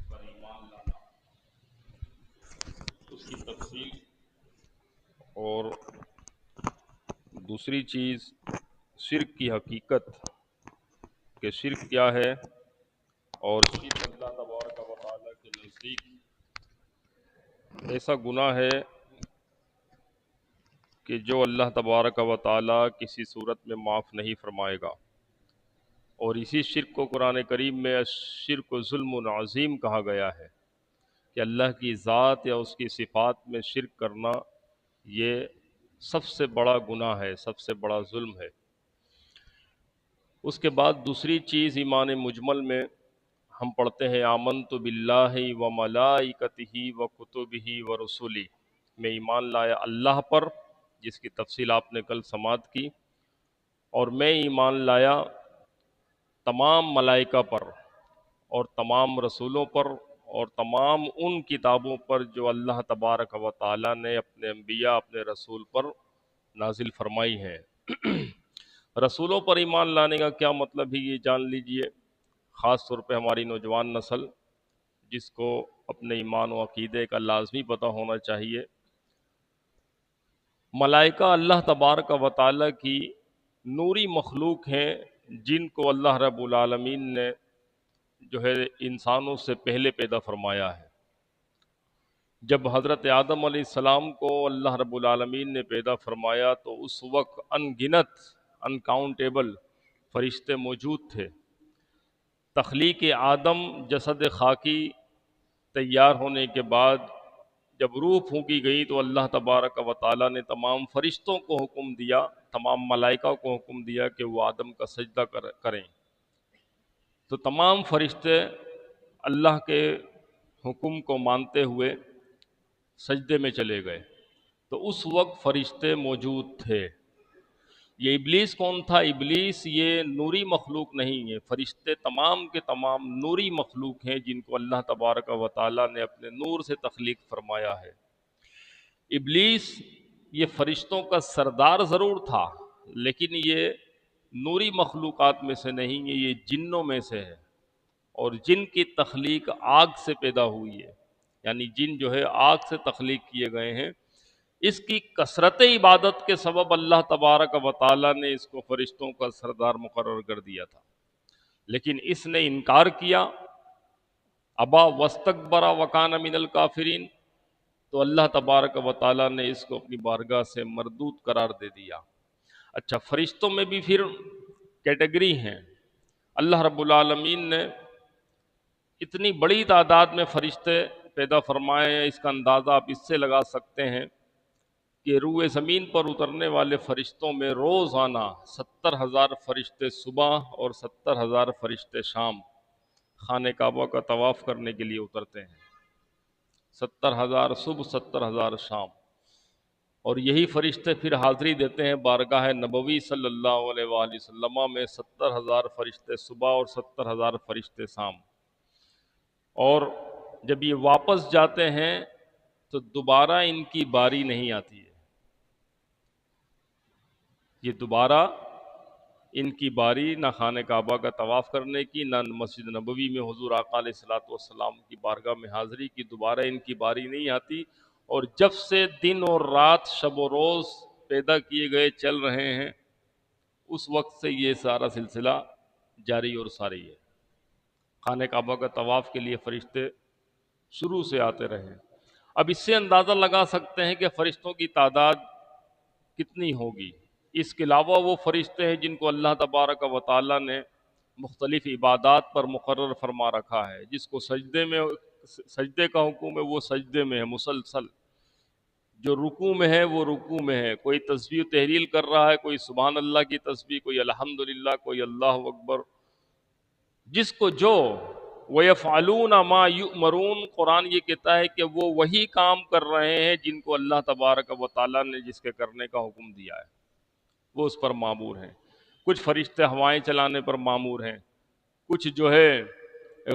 پر ایمان لانا، اس کی تفصیل، اور دوسری چیز شرک کی حقیقت کہ شرک کیا ہے، اور شرک اللہ تبارک و تعالیٰ کے نزدیک ایسا گناہ ہے کہ جو اللہ تبارک و تعالیٰ کسی صورت میں معاف نہیں فرمائے گا، اور اسی شرک کو قرآن کریم میں شرک و ظلم عظیم کہا گیا ہے کہ اللہ کی ذات یا اس کی صفات میں شرک کرنا یہ سب سے بڑا گناہ ہے، سب سے بڑا ظلم ہے۔ اس کے بعد دوسری چیز ایمان مجمل میں ہم پڑھتے ہیں آمنت باللہ و ملائکتہ و کتبہ و رسلہ، میں ایمان لایا اللہ پر، جس کی تفصیل آپ نے کل سماعت کی، اور میں ایمان لایا تمام ملائکہ پر اور تمام رسولوں پر اور تمام ان کتابوں پر جو اللہ تبارک و تعالیٰ نے اپنے انبیاء، اپنے رسول پر نازل فرمائی ہیں۔ رسولوں پر ایمان لانے کا کیا مطلب ہے، یہ جان لیجئے، خاص طور پہ ہماری نوجوان نسل جس کو اپنے ایمان و عقیدے کا لازمی پتہ ہونا چاہیے۔ ملائکہ اللہ تبارک و تعالیٰ کی نوری مخلوق ہیں، جن کو اللہ رب العالمین نے جو ہے انسانوں سے پہلے پیدا فرمایا ہے۔ جب حضرت آدم علیہ السلام کو اللہ رب العالمین نے پیدا فرمایا تو اس وقت ان گنت، انکاؤنٹیبل فرشتے موجود تھے۔ تخلیق آدم جسد خاکی تیار ہونے کے بعد جب روح پھونکی گئی تو اللہ تبارک و تعالیٰ نے تمام فرشتوں کو حکم دیا، تمام ملائکہ کو حکم دیا کہ وہ آدم کا سجدہ کریں، تو تمام فرشتے اللہ کے حکم کو مانتے ہوئے سجدے میں چلے گئے۔ تو اس وقت فرشتے موجود تھے۔ یہ ابلیس کون تھا؟ ابلیس یہ نوری مخلوق نہیں ہے، فرشتے تمام کے تمام نوری مخلوق ہیں جن کو اللہ تبارک و تعالیٰ نے اپنے نور سے تخلیق فرمایا ہے۔ ابلیس یہ فرشتوں کا سردار ضرور تھا، لیکن یہ نوری مخلوقات میں سے نہیں ہے، یہ جنوں میں سے ہے، اور جن کی تخلیق آگ سے پیدا ہوئی ہے، یعنی جن جو ہے آگ سے تخلیق کیے گئے ہیں۔ اس کی کثرت عبادت کے سبب اللہ تبارک و تعالیٰ نے اس کو فرشتوں کا سردار مقرر کر دیا تھا، لیکن اس نے انکار کیا، ابا واستکبر وکان من الکافرین، تو اللہ تبارک و تعالیٰ نے اس کو اپنی بارگاہ سے مردود قرار دے دیا۔ اچھا، فرشتوں میں بھی پھر کیٹیگری ہیں۔ اللہ رب العالمین نے اتنی بڑی تعداد میں فرشتے پیدا فرمائے ہیں، اس کا اندازہ آپ اس سے لگا سکتے ہیں کہ روئے زمین پر اترنے والے فرشتوں میں روزانہ 70,000 فرشتے صبح اور 70,000 فرشتے شام خانہ کعبہ کا طواف کرنے کے لیے اترتے ہیں۔ 70,000 صبح، 70,000 شام، اور یہی فرشتے پھر حاضری دیتے ہیں بارگاہ نبوی صلی اللہ علیہ وآلہ وسلم میں، 70,000 فرشتے صبح اور 70,000 فرشتے شام۔ اور جب یہ واپس جاتے ہیں تو دوبارہ ان کی باری نہیں آتی ہے، یہ دوبارہ ان کی باری نہ خانہ کعبہ کا طواف کرنے کی، نہ مسجد نبوی میں حضور آقا علیہ الصلوۃ والسلام کی بارگاہ میں حاضری کی، دوبارہ ان کی باری نہیں آتی۔ اور جب سے دن اور رات، شب و روز پیدا کیے گئے چل رہے ہیں، اس وقت سے یہ سارا سلسلہ جاری اور ساری ہے۔ خانہ کعبہ کا طواف کے لیے فرشتے شروع سے آتے رہے۔ اب اس سے اندازہ لگا سکتے ہیں کہ فرشتوں کی تعداد کتنی ہوگی۔ اس کے علاوہ وہ فرشتے ہیں جن کو اللہ تبارک و تعالیٰ نے مختلف عبادات پر مقرر فرما رکھا ہے۔ جس کو سجدے کا حکم ہے وہ سجدے میں ہے مسلسل، جو رکوع میں ہے وہ رکوع میں ہے، کوئی تسبیح و تحلیل کر رہا ہے، کوئی سبحان اللہ کی تسبیح، کوئی الحمدللہ، کوئی اللہ اکبر، جس کو جو وَيَفْعَلُونَ مَا يُؤْمَرُونَ، قرآن یہ کہتا ہے کہ وہ وہی کام کر رہے ہیں جن کو اللہ تبارک و تعالیٰ نے جس کے کرنے کا حکم دیا ہے، وہ اس پر مامور ہیں۔ کچھ فرشتے ہوائیں چلانے پر مامور ہیں، کچھ جو ہے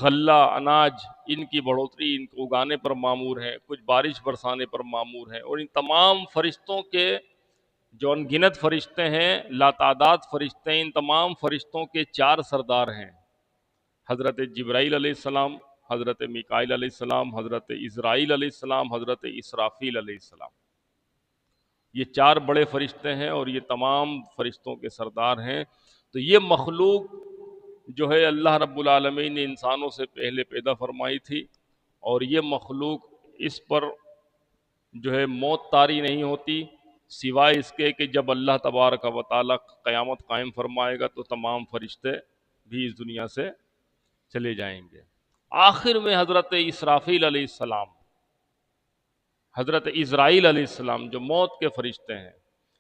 غلہ، اناج، ان کی بڑھوتری، ان کو اگانے پر مامور ہیں، کچھ بارش برسانے پر مامور ہیں۔ اور ان تمام فرشتوں کے جو ان گنت فرشتے ہیں، لاتعداد فرشتے ہیں، ان تمام فرشتوں کے 4 سردار ہیں، حضرت جبرائیل علیہ السلام، حضرت میکائیل علیہ السلام، حضرت اسرائیل علیہ السلام، حضرت اسرافیل علیہ السلام۔ یہ 4 بڑے فرشتے ہیں اور یہ تمام فرشتوں کے سردار ہیں۔ تو یہ مخلوق جو ہے اللہ رب العالمین نے انسانوں سے پہلے پیدا فرمائی تھی، اور یہ مخلوق اس پر جو ہے موت طاری نہیں ہوتی، سوائے اس کے کہ جب اللہ تبارک و تعالیٰ قیامت قائم فرمائے گا تو تمام فرشتے بھی اس دنیا سے چلے جائیں گے۔ آخر میں حضرت اسرافیل علیہ السلام، حضرت اسرائیل علیہ السلام جو موت کے فرشتے ہیں،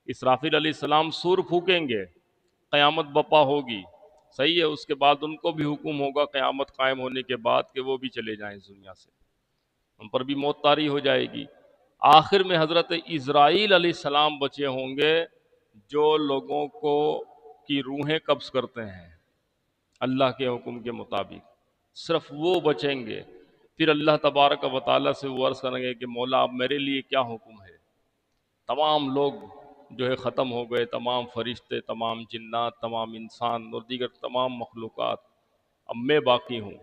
اسرافیل علیہ السلام سور پھونکیں گے، قیامت بپا ہوگی، صحیح ہے، اس کے بعد ان کو بھی حکم ہوگا قیامت قائم ہونے کے بعد کہ وہ بھی چلے جائیں اس دنیا سے، ان پر بھی موت طاری ہو جائے گی۔ آخر میں حضرت اسرائیل علیہ السلام بچے ہوں گے جو لوگوں کو کی روحیں قبض کرتے ہیں اللہ کے حکم کے مطابق، صرف وہ بچیں گے۔ پھر اللہ تبارک و تعالیٰ سے وہ عرض کریں گے کہ مولا اب میرے لیے کیا حکم ہے؟ تمام لوگ جو ہے ختم ہو گئے، تمام فرشتے، تمام جنات، تمام انسان اور دیگر تمام مخلوقات، اب میں باقی ہوں۔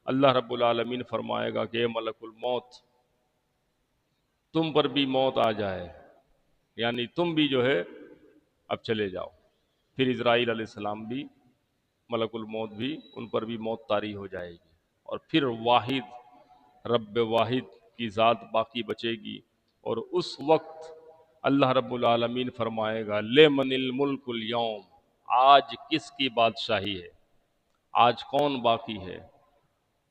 اللہ رب العالمین فرمائے گا کہ اے ملک الموت، تم پر بھی موت آ جائے، یعنی تم بھی جو ہے اب چلے جاؤ۔ پھر اسرائیل علیہ السلام بھی، ملک الموت بھی، ان پر بھی موت طاری ہو جائے گی، اور پھر واحد رب واحد کی ذات باقی بچے گی، اور اس وقت اللہ رب العالمین فرمائے گا لمن الملک اليوم، آج کس کی بادشاہی ہے، آج کون باقی ہے؟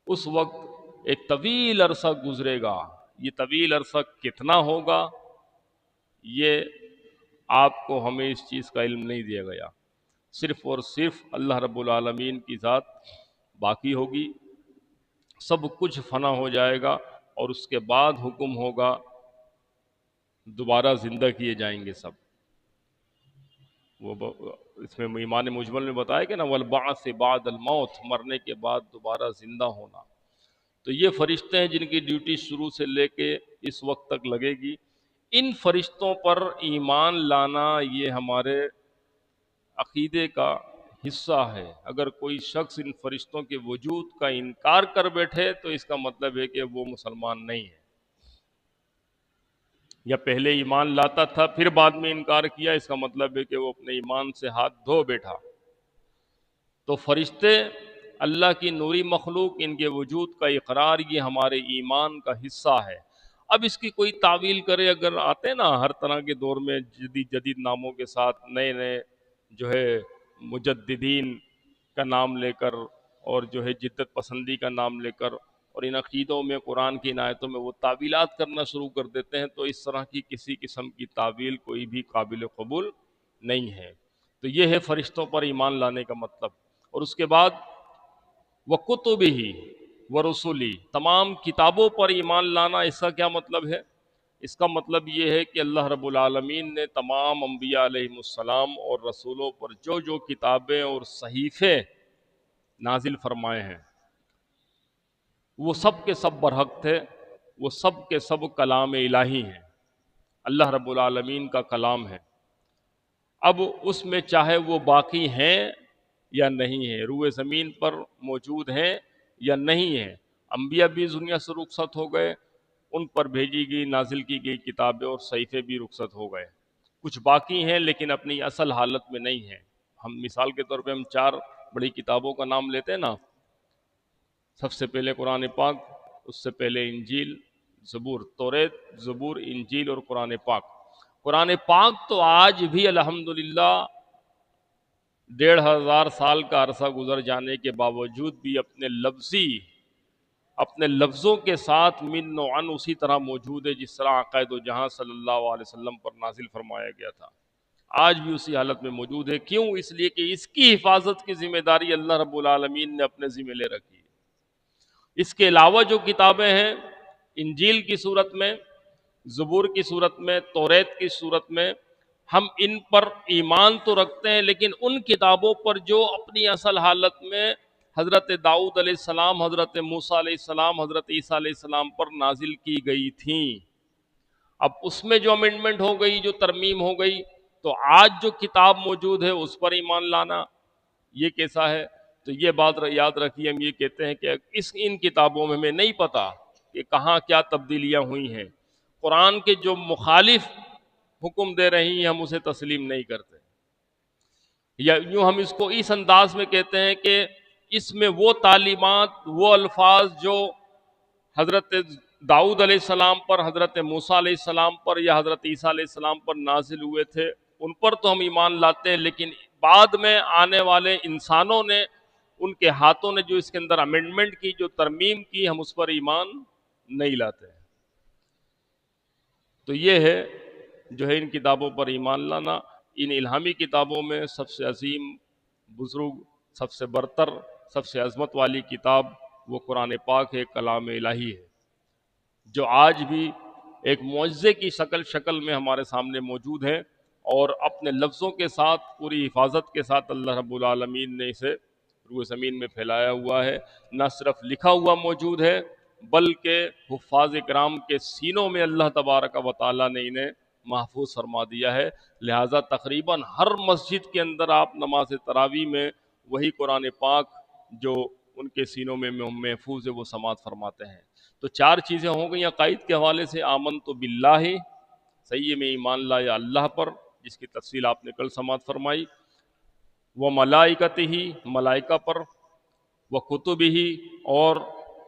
اس وقت ایک طویل عرصہ گزرے گا۔ یہ طویل عرصہ کتنا ہوگا یہ آپ کو ہمیں اس چیز کا علم نہیں دیا گیا، صرف اور صرف اللہ رب العالمین کی ذات باقی ہوگی، سب کچھ فنا ہو جائے گا، اور اس کے بعد حکم ہوگا دوبارہ زندہ کیے جائیں گے سب۔ اس میں ایمان مجمل میں بتایا کہ نا والبعث بعد الموت، مرنے کے بعد دوبارہ زندہ ہونا۔ تو یہ فرشتے ہیں جن کی ڈیوٹی شروع سے لے کے اس وقت تک لگے گی۔ ان فرشتوں پر ایمان لانا یہ ہمارے عقیدے کا حصہ ہے۔ اگر کوئی شخص ان فرشتوں کے وجود کا انکار کر بیٹھے تو اس کا مطلب ہے کہ وہ مسلمان نہیں ہے، یا پہلے ایمان لاتا تھا پھر بعد میں انکار کیا، اس کا مطلب ہے کہ وہ اپنے ایمان سے ہاتھ دھو بیٹھا۔ تو فرشتے اللہ کی نوری مخلوق، ان کے وجود کا اقرار یہ ہمارے ایمان کا حصہ ہے۔ اب اس کی کوئی تعویل کرے، اگر آتے نا ہر طرح کے دور میں جدید جدید ناموں کے ساتھ نئے نئے جو ہے مجددین کا نام لے کر، اور جو ہے جدت پسندی کا نام لے کر، اور ان عقیدوں میں قرآن کی عنایتوں میں وہ تعویلات کرنا شروع کر دیتے ہیں، تو اس طرح کی کسی قسم کی تعویل کوئی بھی قابل قبول نہیں ہے۔ تو یہ ہے فرشتوں پر ایمان لانے کا مطلب۔ اور اس کے بعد وَكُتُبِهِ وَرُسُلِهِ، تمام کتابوں پر ایمان لانا، اس کا کیا مطلب ہے؟ اس کا مطلب یہ ہے کہ اللہ رب العالمین نے تمام انبیاء علیہ السلام اور رسولوں پر جو جو کتابیں اور صحیفے نازل فرمائے ہیں وہ سب کے سب برحق تھے، وہ سب کے سب کلام الہی ہیں، اللہ رب العالمین کا کلام ہے۔ اب اس میں چاہے وہ باقی ہیں یا نہیں ہیں، روئے زمین پر موجود ہیں یا نہیں ہیں، انبیاء بھی دنیا سے رخصت ہو گئے، ان پر بھیجی گئی نازل کی گئی کتابیں اور صحیفے بھی رخصت ہو گئے، کچھ باقی ہیں لیکن اپنی اصل حالت میں نہیں ہیں۔ ہم مثال کے طور پہ ہم 4 بڑی کتابوں کا نام لیتے ہیں نا، سب سے پہلے قرآن پاک، اس سے پہلے انجیل، زبور، توریت، زبور، انجیل اور قرآن پاک۔ قرآن پاک تو آج بھی الحمدللہ 1500 سال کا عرصہ گزر جانے کے باوجود بھی اپنے لفظوں کے ساتھ من و عن اسی طرح موجود ہے جس طرح عقائد و جہاں صلی اللہ علیہ وسلم پر نازل فرمایا گیا تھا، آج بھی اسی حالت میں موجود ہے۔ کیوں؟ اس لیے کہ اس کی حفاظت کی ذمہ داری اللہ رب العالمین نے اپنے ذمہ لے رکھی ہے۔ اس کے علاوہ جو کتابیں ہیں، انجیل کی صورت میں، زبور کی صورت میں، توریت کی صورت میں، ہم ان پر ایمان تو رکھتے ہیں، لیکن ان کتابوں پر جو اپنی اصل حالت میں حضرت داؤد علیہ السلام، حضرت موسیٰ علیہ السلام، حضرت عیسیٰ علیہ السلام پر نازل کی گئی تھیں، اب اس میں جو امینڈمنٹ ہو گئی، جو ترمیم ہو گئی، تو آج جو کتاب موجود ہے اس پر ایمان لانا یہ کیسا ہے؟ تو یہ بات یاد رکھیے، ہم یہ کہتے ہیں کہ ان کتابوں میں ہمیں نہیں پتہ کہ کہاں کیا تبدیلیاں ہوئی ہیں، قرآن کے جو مخالف حکم دے رہی ہیں ہم اسے تسلیم نہیں کرتے، یا یوں ہم اس کو اس انداز میں کہتے ہیں کہ اس میں وہ تعلیمات، وہ الفاظ جو حضرت داؤد علیہ السلام پر، حضرت موسیٰ علیہ السلام پر یا حضرت عیسیٰ علیہ السلام پر نازل ہوئے تھے، ان پر تو ہم ایمان لاتے ہیں، لیکن بعد میں آنے والے انسانوں نے، ان کے ہاتھوں نے جو اس کے اندر امینڈمنٹ کی، جو ترمیم کی، ہم اس پر ایمان نہیں لاتے ہیں۔ تو یہ ہے جو ہے ان کتابوں پر ایمان لانا۔ ان الہامی کتابوں میں سب سے عظیم، بزرگ، سب سے برتر، سب سے عظمت والی کتاب وہ قرآن پاک ہے، کلام الہی ہے، جو آج بھی ایک معجزے کی شکل میں ہمارے سامنے موجود ہے، اور اپنے لفظوں کے ساتھ، پوری حفاظت کے ساتھ اللہ رب العالمین نے اسے روئے زمین میں پھیلایا ہوا ہے۔ نہ صرف لکھا ہوا موجود ہے، بلکہ حفاظ کرام کے سینوں میں اللہ تبارک و تعالیٰ نے انہیں محفوظ فرما دیا ہے، لہٰذا تقریباً ہر مسجد کے اندر آپ نماز تراویح میں وہی قرآن پاک جو ان کے سینوں میں محفوظ ہے وہ سماعت فرماتے ہیں۔ تو چار چیزیں ہو گئیں عقائد کے حوالے سے، آمنت باللہ، صحیح میں ایمان لایا اللہ پر، جس کی تفصیل آپ نے کل سماعت فرمائی، وہ ملائکتہ، ملائکہ پر، وہ کتبہ، اور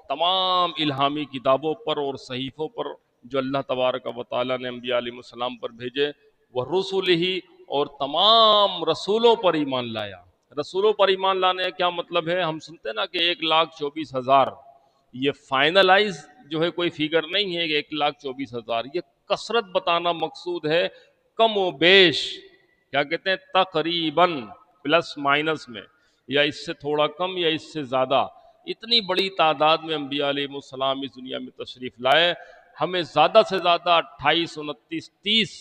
تمام الہامی کتابوں پر اور صحیفوں پر جو اللہ تبارک و تعالیٰ نے انبیاء علیہ السلام پر بھیجے، وہ رسلہ، اور تمام رسولوں پر ایمان لایا۔ رسولوں پر ایمان لانے کا کیا مطلب ہے؟ ہم سنتے نا کہ 1,24,000، یہ فائنلائز جو ہے کوئی فیگر نہیں ہے کہ 1,24,000، یہ کثرت بتانا مقصود ہے، کم و بیش، کیا کہتے ہیں، تقریباً، پلس مائنس میں، یا اس سے تھوڑا کم یا اس سے زیادہ، اتنی بڑی تعداد میں انبیاء علیہ السلام اس دنیا میں تشریف لائے۔ ہمیں زیادہ سے زیادہ 28، 29، 30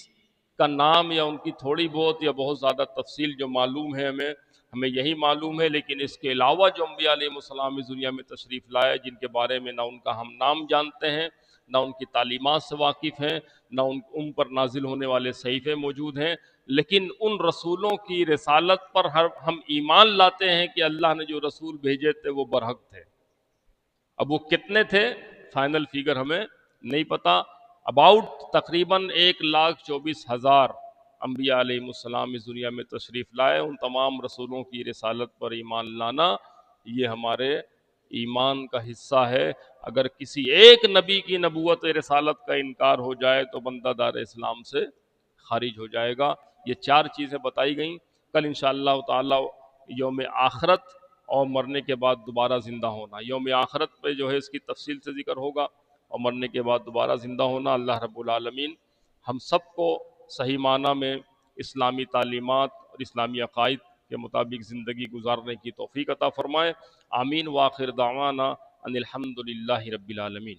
کا نام یا ان کی تھوڑی بہت یا بہت زیادہ تفصیل جو معلوم ہے ہمیں یہی معلوم ہے، لیکن اس کے علاوہ جو انبیاء علیہ السلام اس دنیا میں تشریف لائے، جن کے بارے میں نہ ان کا ہم نام جانتے ہیں، نہ ان کی تعلیمات سے واقف ہیں، نہ ان پر نازل ہونے والے صحیفے موجود ہیں، لیکن ان رسولوں کی رسالت پر ہم ایمان لاتے ہیں کہ اللہ نے جو رسول بھیجے تھے وہ برحق تھے۔ اب وہ کتنے تھے، فائنل فیگر ہمیں نہیں پتا، اباؤٹ تقریباً 1,24,000 انبیاء علیہ السلام اس دنیا میں تشریف لائے۔ ان تمام رسولوں کی رسالت پر ایمان لانا یہ ہمارے ایمان کا حصہ ہے۔ اگر کسی ایک نبی کی نبوت رسالت کا انکار ہو جائے تو بندہ دار اسلام سے خارج ہو جائے گا۔ یہ چار چیزیں بتائی گئیں۔ کل انشاءاللہ تعالی یوم آخرت اور مرنے کے بعد دوبارہ زندہ ہونا، یوم آخرت پہ جو ہے اس کی تفصیل سے ذکر ہوگا، اور مرنے کے بعد دوبارہ زندہ ہونا۔ اللہ رب العالمین ہم سب کو صحیح معنی میں اسلامی تعلیمات اور اسلامی عقائد کے مطابق زندگی گزارنے کی توفیق عطا فرمائے۔ آمین، وآخر دعوانا ان الحمد للہ رب العالمین۔